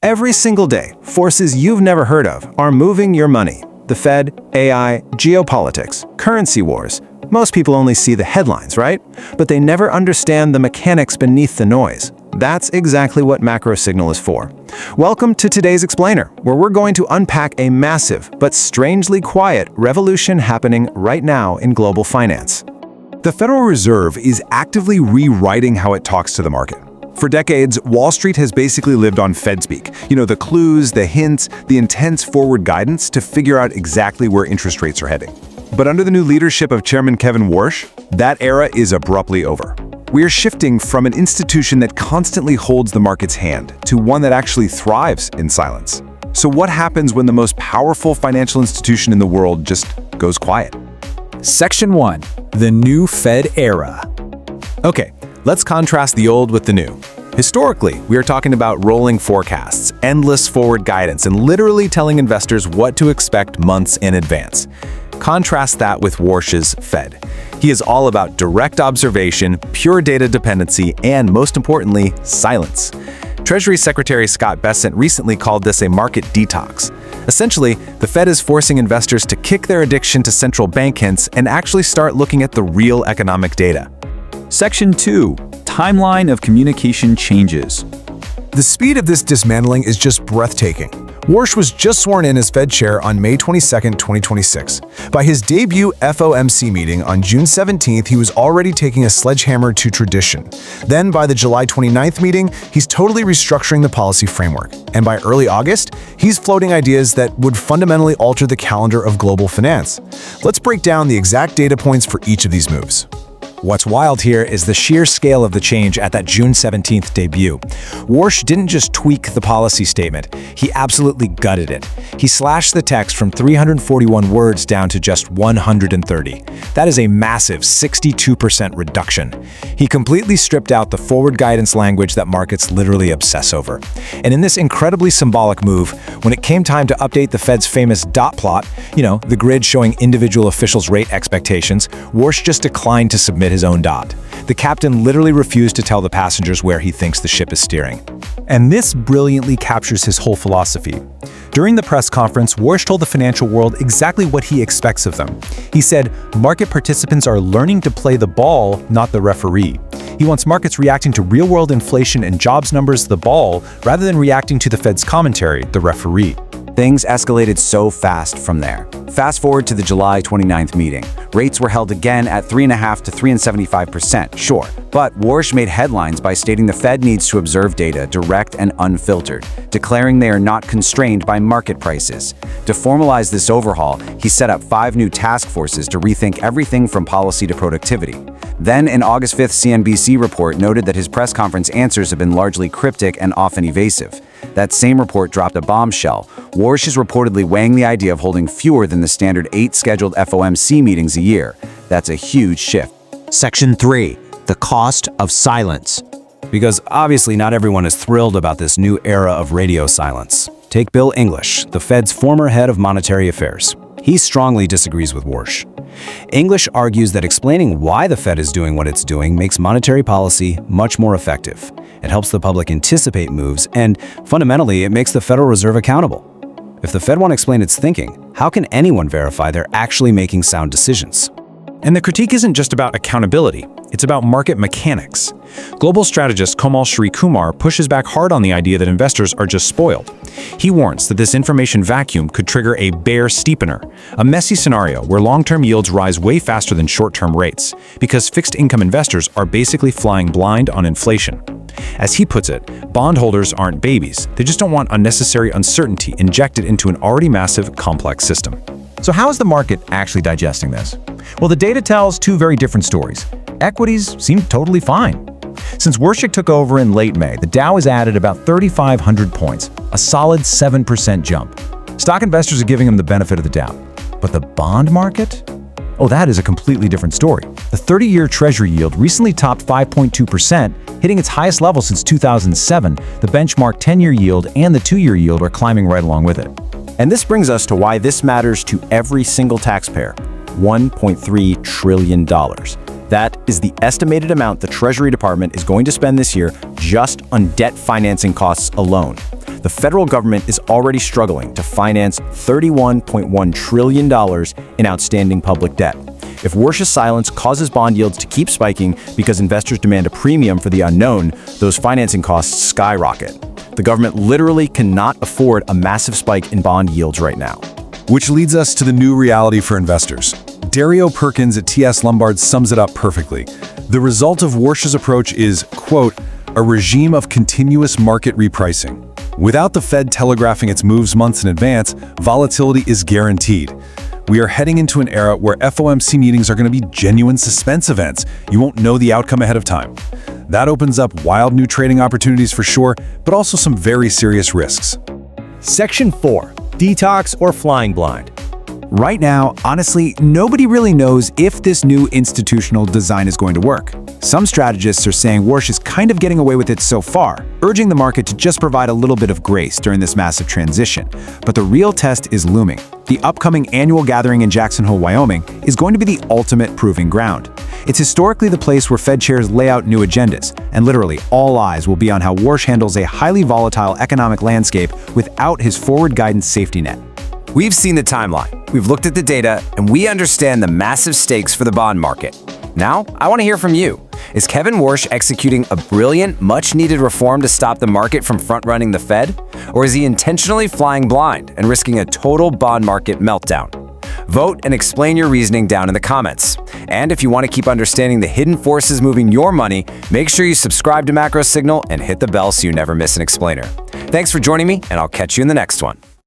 Every single day, forces you've never heard of are moving your money. The Fed, AI, geopolitics, currency wars. Most people only see the headlines, right? But they never understand the mechanics beneath the noise. That's exactly what MacroSignal is for. Welcome to today's Explainer, where we're going to unpack a massive but strangely quiet revolution happening right now in global finance. The Federal Reserve is actively rewriting how it talks to the market. For decades, Wall Street has basically lived on Fed speak. The clues, the hints, the intense forward guidance to figure out exactly where interest rates are heading. But under the new leadership of Chairman Kevin Warsh, that era is abruptly over. We are shifting from an institution that constantly holds the market's hand to one that actually thrives in silence. So what happens when the most powerful financial institution in the world just goes quiet? Section 1. The New Fed Era. Okay, let's contrast the old with the new. Historically, we are talking about rolling forecasts, endless forward guidance, and literally telling investors what to expect months in advance. Contrast that with Warsh's Fed. He is all about direct observation, pure data dependency, and most importantly, silence. Treasury Secretary Scott Bessent recently called this a market detox. Essentially, the Fed is forcing investors to kick their addiction to central bank hints and actually start looking at the real economic data. Section 2. Timeline of communication changes. The speed of this dismantling is just breathtaking. Warsh was just sworn in as Fed chair on May 22, 2026. By his debut FOMC meeting on June 17th, he was already taking a sledgehammer to tradition. Then by the July 29th meeting, he's totally restructuring the policy framework. And by early August, he's floating ideas that would fundamentally alter the calendar of global finance. Let's break down the exact data points for each of these moves. What's wild here is the sheer scale of the change at that June 17th debut. Warsh didn't just tweak the policy statement, he absolutely gutted it. He slashed the text from 341 words down to just 130. That is a massive 62% reduction. He completely stripped out the forward guidance language that markets literally obsess over. And in this incredibly symbolic move, when it came time to update the Fed's famous dot plot, the grid showing individual officials' rate expectations, Warsh just declined to submit his own dot. The captain literally refused to tell the passengers where he thinks the ship is steering. And this brilliantly captures his whole philosophy. During the press conference, Warsh told the financial world exactly what he expects of them. He said, market participants are learning to play the ball, not the referee. He wants markets reacting to real-world inflation and jobs numbers, the ball, rather than reacting to the Fed's commentary, the referee. Things escalated so fast from there. Fast forward to the July 29th meeting. Rates were held again at 3.5% to 3.75%, sure. But Warsh made headlines by stating the Fed needs to observe data direct and unfiltered, declaring they are not constrained by market prices. To formalize this overhaul, he set up 5 new task forces to rethink everything from policy to productivity. Then, an August 5th CNBC report noted that his press conference answers have been largely cryptic and often evasive. That same report dropped a bombshell. Warsh is reportedly weighing the idea of holding fewer than the standard 8 scheduled FOMC meetings a year. That's a huge shift. Section 3. The cost of silence. Because obviously not everyone is thrilled about this new era of radio silence. Take Bill English, the Fed's former head of monetary affairs. He strongly disagrees with Warsh. English argues that explaining why the Fed is doing what it's doing makes monetary policy much more effective. It helps the public anticipate moves, and fundamentally, it makes the Federal Reserve accountable. If the Fed won't explain its thinking, how can anyone verify they're actually making sound decisions? And the critique isn't just about accountability, it's about market mechanics. Global strategist Komal Srikumar pushes back hard on the idea that investors are just spoiled. He warns that this information vacuum could trigger a bear steepener, a messy scenario where long-term yields rise way faster than short-term rates, because fixed-income investors are basically flying blind on inflation. As he puts it, bondholders aren't babies, they just don't want unnecessary uncertainty injected into an already massive, complex system. So how is the market actually digesting this? Well, the data tells 2 very different stories. Equities seem totally fine. Since Warsh took over in late May, the Dow has added about 3,500 points, a solid 7% jump. Stock investors are giving him the benefit of the doubt. But the bond market? Oh, that is a completely different story. The 30-year Treasury yield recently topped 5.2%, hitting its highest level since 2007. The benchmark 10-year yield and the 2-year yield are climbing right along with it. And this brings us to why this matters to every single taxpayer. $1.3 trillion. That is the estimated amount the Treasury Department is going to spend this year just on debt financing costs alone. The federal government is already struggling to finance $31.1 trillion in outstanding public debt. If Warsh's silence causes bond yields to keep spiking because investors demand a premium for the unknown, those financing costs skyrocket. The government literally cannot afford a massive spike in bond yields right now. Which leads us to the new reality for investors. Dario Perkins at TS Lombard sums it up perfectly. The result of Warsh's approach is, quote, a regime of continuous market repricing. Without the Fed telegraphing its moves months in advance, volatility is guaranteed. We are heading into an era where FOMC meetings are going to be genuine suspense events. You won't know the outcome ahead of time. That opens up wild new trading opportunities for sure, but also some very serious risks. Section 4. Detox or flying blind. Right now, honestly, nobody really knows if this new institutional design is going to work. Some strategists are saying Warsh is kind of getting away with it so far, urging the market to just provide a little bit of grace during this massive transition. But the real test is looming. The upcoming annual gathering in Jackson Hole, Wyoming, is going to be the ultimate proving ground. It's historically the place where Fed chairs lay out new agendas, and literally all eyes will be on how Warsh handles a highly volatile economic landscape without his forward guidance safety net. We've seen the timeline, we've looked at the data, and we understand the massive stakes for the bond market. Now, I want to hear from you. Is Kevin Warsh executing a brilliant, much-needed reform to stop the market from front-running the Fed? Or is he intentionally flying blind and risking a total bond market meltdown? Vote and explain your reasoning down in the comments. And if you want to keep understanding the hidden forces moving your money, make sure you subscribe to MacroSignal and hit the bell so you never miss an explainer. Thanks for joining me, and I'll catch you in the next one.